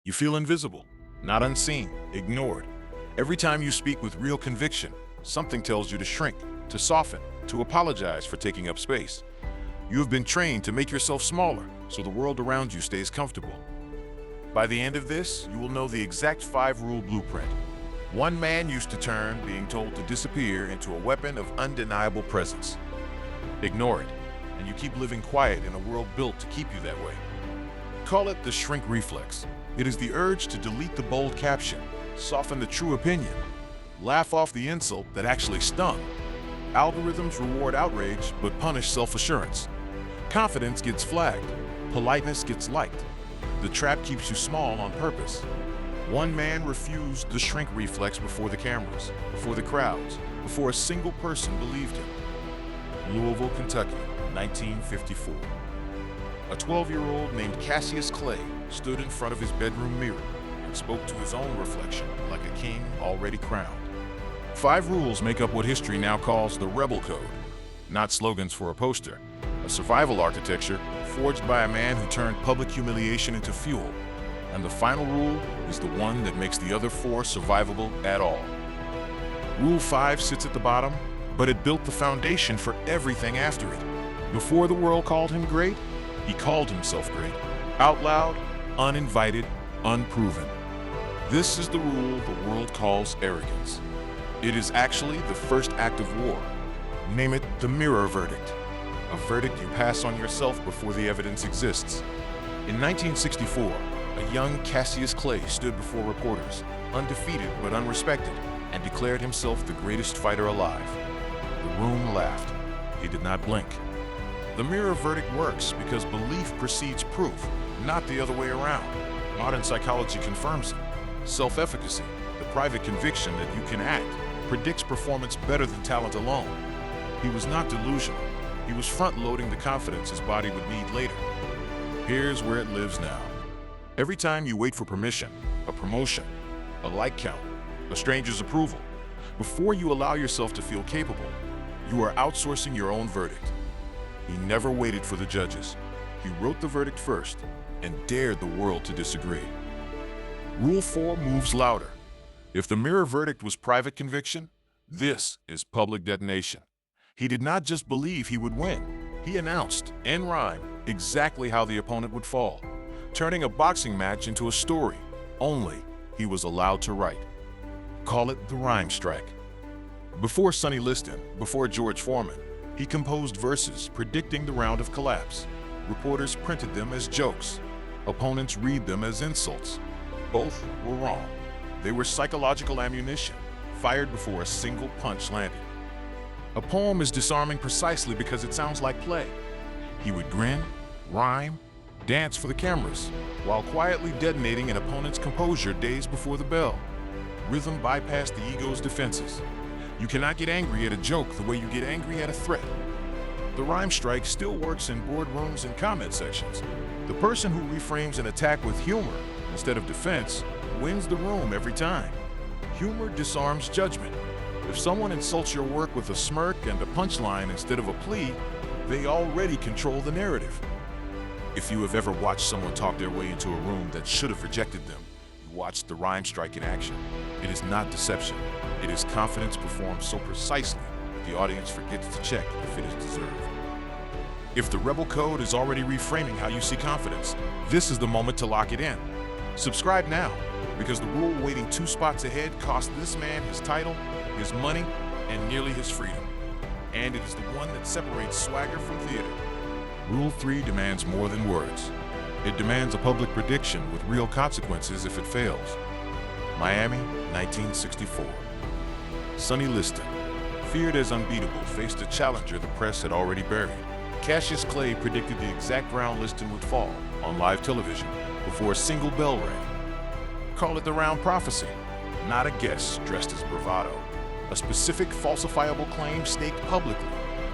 You feel invisible, not unseen, ignored. Every time you speak with real conviction, something tells you to shrink, to soften, to apologize for taking up space. You have been trained to make yourself smaller so the world around you stays comfortable. By the end of this, you will know the exact 5-rule blueprint. One man used to turn being told to disappear into a weapon of undeniable presence. Ignore it, and you keep living quiet in a world built to keep you that way. Call it the shrink reflex. It is the urge to delete the bold caption, soften the true opinion, laugh off the insult that actually stung. Algorithms reward outrage but punish self-assurance. Confidence gets flagged, politeness gets liked. The trap keeps you small on purpose. One man refused the shrink reflex before the cameras, before the crowds, before a single person believed him. Louisville, Kentucky, 1954. A 12-year-old named Cassius Clay stood in front of his bedroom mirror and spoke to his own reflection like a king already crowned. 5 rules make up what history now calls the Rebel Code. Not slogans for a poster, a survival architecture forged by a man who turned public humiliation into fuel. And the final rule is the one that makes the other 4 survivable at all. Rule 5 sits at the bottom, but it built the foundation for everything after it. Before the world called him great, he called himself great. Out loud, uninvited, unproven. This is the rule the world calls arrogance. It is actually the first act of war. Name it the mirror verdict. A verdict you pass on yourself before the evidence exists. In 1964, a young Cassius Clay stood before reporters, undefeated but unrespected, and declared himself the greatest fighter alive. The room laughed. He did not blink. The mirror verdict works because belief precedes proof, not the other way around. Modern psychology confirms it. Self-efficacy, the private conviction that you can act, predicts performance better than talent alone. He was not delusional. He was front-loading the confidence his body would need later. Here's where it lives now. Every time you wait for permission, a promotion, a like count, a stranger's approval, before you allow yourself to feel capable, you are outsourcing your own verdict. He never waited for the judges. He wrote the verdict first and dared the world to disagree. Rule 4 moves louder. If the mirror verdict was private conviction, this is public detonation. He did not just believe he would win. He announced, in rhyme, exactly how the opponent would fall, turning a boxing match into a story only he was allowed to write. Call it the rhyme strike. Before Sonny Liston, before George Foreman, he composed verses predicting the round of collapse. Reporters printed them as jokes. Opponents read them as insults. Both were wrong. They were psychological ammunition, fired before a single punch landed. A poem is disarming precisely because it sounds like play. He would grin, rhyme, dance for the cameras, while quietly detonating an opponent's composure days before the bell. Rhythm bypassed the ego's defenses. You cannot get angry at a joke the way you get angry at a threat. The rhyme strike still works in boardrooms and comment sections. The person who reframes an attack with humor instead of defense wins the room every time. Humor disarms judgment. If someone insults your work with a smirk and a punchline instead of a plea, they already control the narrative. If you have ever watched someone talk their way into a room that should have rejected them, you watched the rhyme strike in action. It is not deception. It is confidence performed so precisely that the audience forgets to check if it is deserved. If the Rebel Code is already reframing how you see confidence, this is the moment to lock it in. Subscribe now, because the rule waiting 2 spots ahead cost this man his title, his money, and nearly his freedom. And it is the one that separates swagger from theater. Rule 3 demands more than words. It demands a public prediction with real consequences if it fails. Miami, 1964. Sonny Liston, feared as unbeatable, faced a challenger the press had already buried. Cassius Clay predicted the exact round Liston would fall on live television before a single bell rang. Call it the round prophecy, not a guess dressed as bravado. A specific falsifiable claim staked publicly,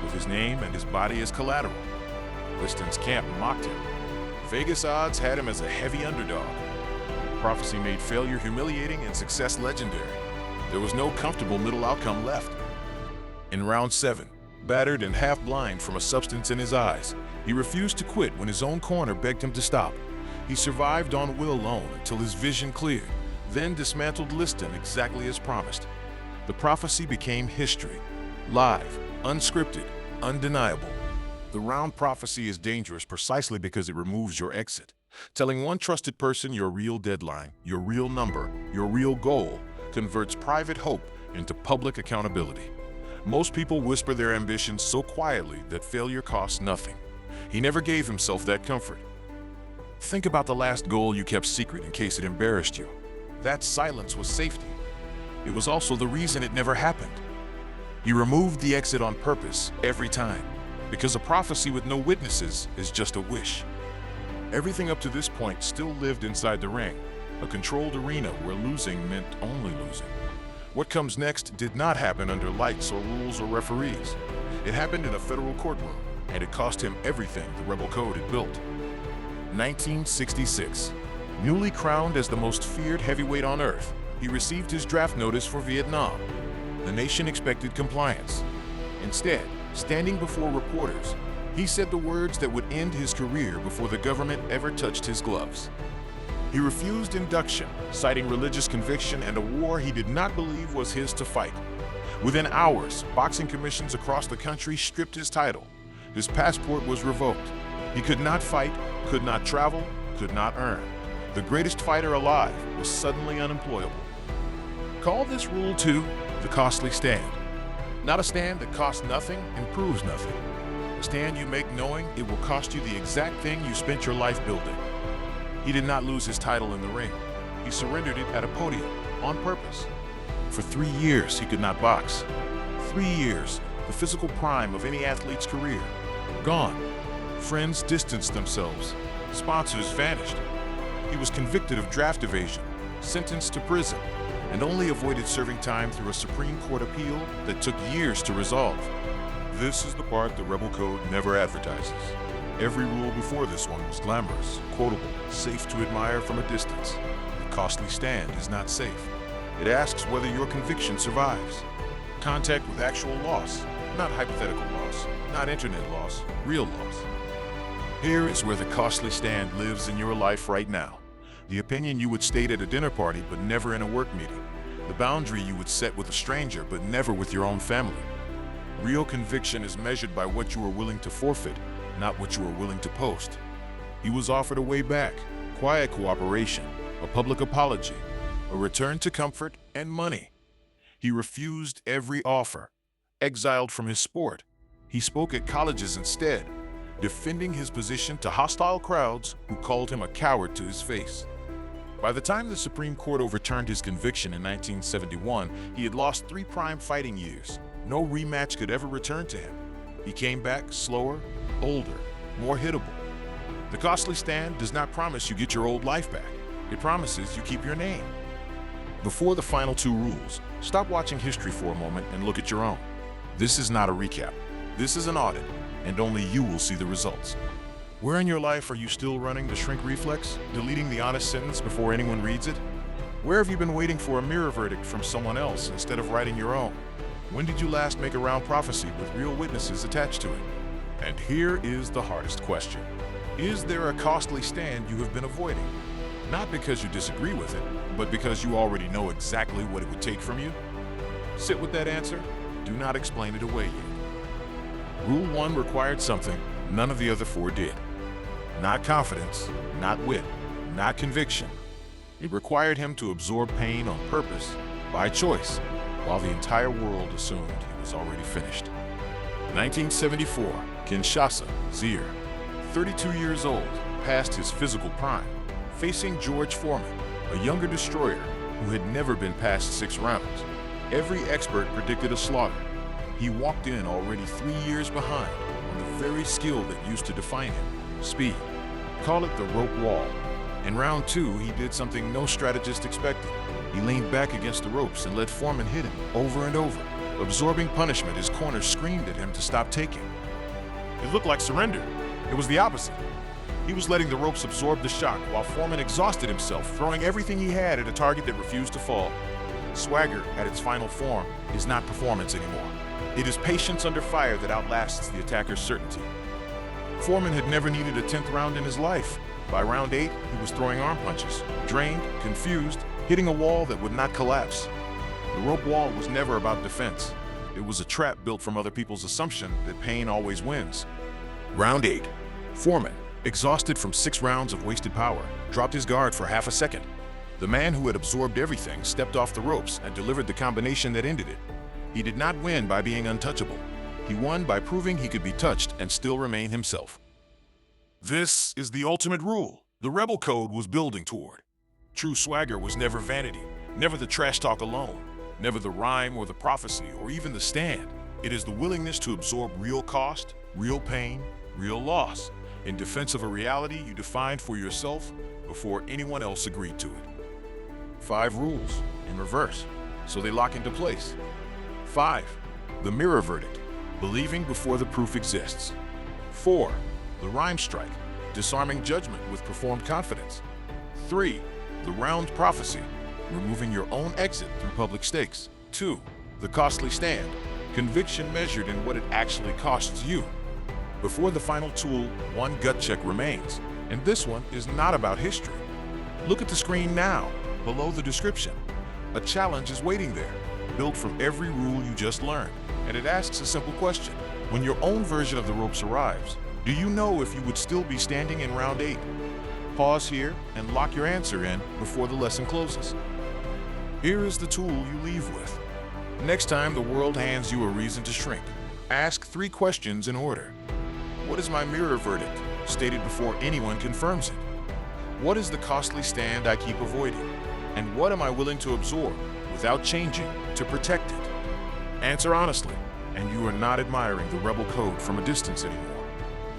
with his name and his body as collateral. Liston's camp mocked him. Vegas odds had him as a heavy underdog. Prophecy made failure humiliating and success legendary. There was no comfortable middle outcome left. In round 7, battered and half blind from a substance in his eyes, he refused to quit when his own corner begged him to stop. He survived on will alone until his vision cleared, then dismantled Liston exactly as promised. The prophecy became history, live, unscripted, undeniable. The round prophecy is dangerous precisely because it removes your exit. Telling one trusted person your real deadline, your real number, your real goal, converts private hope into public accountability. Most people whisper their ambitions so quietly that failure costs nothing. He never gave himself that comfort. Think about the last goal you kept secret in case it embarrassed you. That silence was safety. It was also the reason it never happened. He removed the exit on purpose every time, because a prophecy with no witnesses is just a wish. Everything up to this point still lived inside the ring, a controlled arena where losing meant only losing. What comes next did not happen under lights or rules or referees. It happened in a federal courtroom, and it cost him everything the rebel code had built. 1966. Newly crowned as the most feared heavyweight on earth, he received his draft notice for Vietnam. The nation expected compliance. Instead, standing before reporters, he said the words that would end his career before the government ever touched his gloves. He refused induction, citing religious conviction and a war he did not believe was his to fight. Within hours, boxing commissions across the country stripped his title. His passport was revoked. He could not fight, could not travel, could not earn. The greatest fighter alive was suddenly unemployable. Call this Rule 2 the costly stand. Not a stand that costs nothing and proves nothing. A stand you make knowing it will cost you the exact thing you spent your life building. He did not lose his title in the ring. He surrendered it at a podium, on purpose. For 3 years, he could not box. 3 years, the physical prime of any athlete's career. Gone. Friends distanced themselves. Sponsors vanished. He was convicted of draft evasion, sentenced to prison, and only avoided serving time through a Supreme Court appeal that took years to resolve. This is the part the Rebel Code never advertises. Every rule before this one was glamorous, quotable, safe to admire from a distance. The costly stand is not safe. It asks whether your conviction survives. Contact with actual loss, not hypothetical loss, not internet loss, real loss. Here is where the costly stand lives in your life right now. The opinion you would state at a dinner party but never in a work meeting. The boundary you would set with a stranger but never with your own family. Real conviction is measured by what you are willing to forfeit, not what you are willing to post. He was offered a way back, quiet cooperation, a public apology, a return to comfort and money. He refused every offer. Exiled from his sport, he spoke at colleges instead, defending his position to hostile crowds who called him a coward to his face. By the time the Supreme Court overturned his conviction in 1971, he had lost 3 prime fighting years. No rematch could ever return to him. He came back slower, older, more hittable. The costly stand does not promise you get your old life back. It promises you keep your name. Before the final 2 rules, stop watching history for a moment and look at your own. This is not a recap. This is an audit, and only you will see the results. Where in your life are you still running the shrink reflex, deleting the honest sentence before anyone reads it? Where have you been waiting for a mirror verdict from someone else instead of writing your own? When did you last make a round prophecy with real witnesses attached to it? And here is the hardest question. Is there a costly stand you have been avoiding? Not because you disagree with it, but because you already know exactly what it would take from you? Sit with that answer. Do not explain it away yet. Rule 1 required something none of the other 4 did. Not confidence, not wit, not conviction. It required him to absorb pain on purpose, by choice, while the entire world assumed he was already finished. 1974, Kinshasa, Zaire. 32 years old, past his physical prime, facing George Foreman, a younger destroyer who had never been past 6 rounds. Every expert predicted a slaughter. He walked in already 3 years behind on the very skill that used to define him, speed. Call it the rope wall. In round 2, he did something no strategist expected. He leaned back against the ropes and let Foreman hit him over and over. Absorbing punishment, his corner screamed at him to stop taking. It looked like surrender. It was the opposite. He was letting the ropes absorb the shock while Foreman exhausted himself, throwing everything he had at a target that refused to fall. Swagger, at its final form, is not performance anymore. It is patience under fire that outlasts the attacker's certainty. Foreman had never needed a 10th round in his life. By round 8, he was throwing arm punches, drained, confused, hitting a wall that would not collapse. The rope wall was never about defense. It was a trap built from other people's assumption that pain always wins. Round 8. Foreman, exhausted from 6 rounds of wasted power, dropped his guard for half a second. The man who had absorbed everything stepped off the ropes and delivered the combination that ended it. He did not win by being untouchable. He won by proving he could be touched and still remain himself. This is the ultimate rule the Rebel Code was building toward. True swagger was never vanity, never the trash talk alone, never the rhyme or the prophecy or even the stand. It is the willingness to absorb real cost, real pain, real loss, in defense of a reality you defined for yourself before anyone else agreed to it. 5 rules, in reverse, so they lock into place. 5. The mirror verdict, believing before the proof exists. 4. The rhyme strike, disarming judgment with performed confidence. 3. The round prophecy, removing your own exit through public stakes. 2. The costly stand, conviction measured in what it actually costs you. Before the final tool, one gut check remains, and this one is not about history. Look at the screen now, below the description. A challenge is waiting there, built from every rule you just learned, and it asks a simple question. When your own version of the ropes arrives, do you know if you would still be standing in round 8? Pause here and lock your answer in before the lesson closes. Here is the tool you leave with. Next time the world hands you a reason to shrink, ask 3 questions in order. What is my mirror verdict, stated before anyone confirms it? What is the costly stand I keep avoiding? And what am I willing to absorb without changing to protect it? Answer honestly, and you are not admiring the Rebel Code from a distance anymore.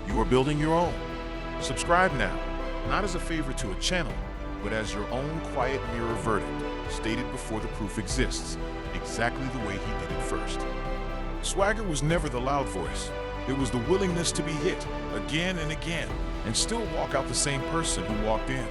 You are building your own. Subscribe now, not as a favor to a channel, but as your own quiet mirror verdict, stated before the proof exists, exactly the way he did it first. Swagger was never the loud voice. It was the willingness to be hit again and again and still walk out the same person who walked in.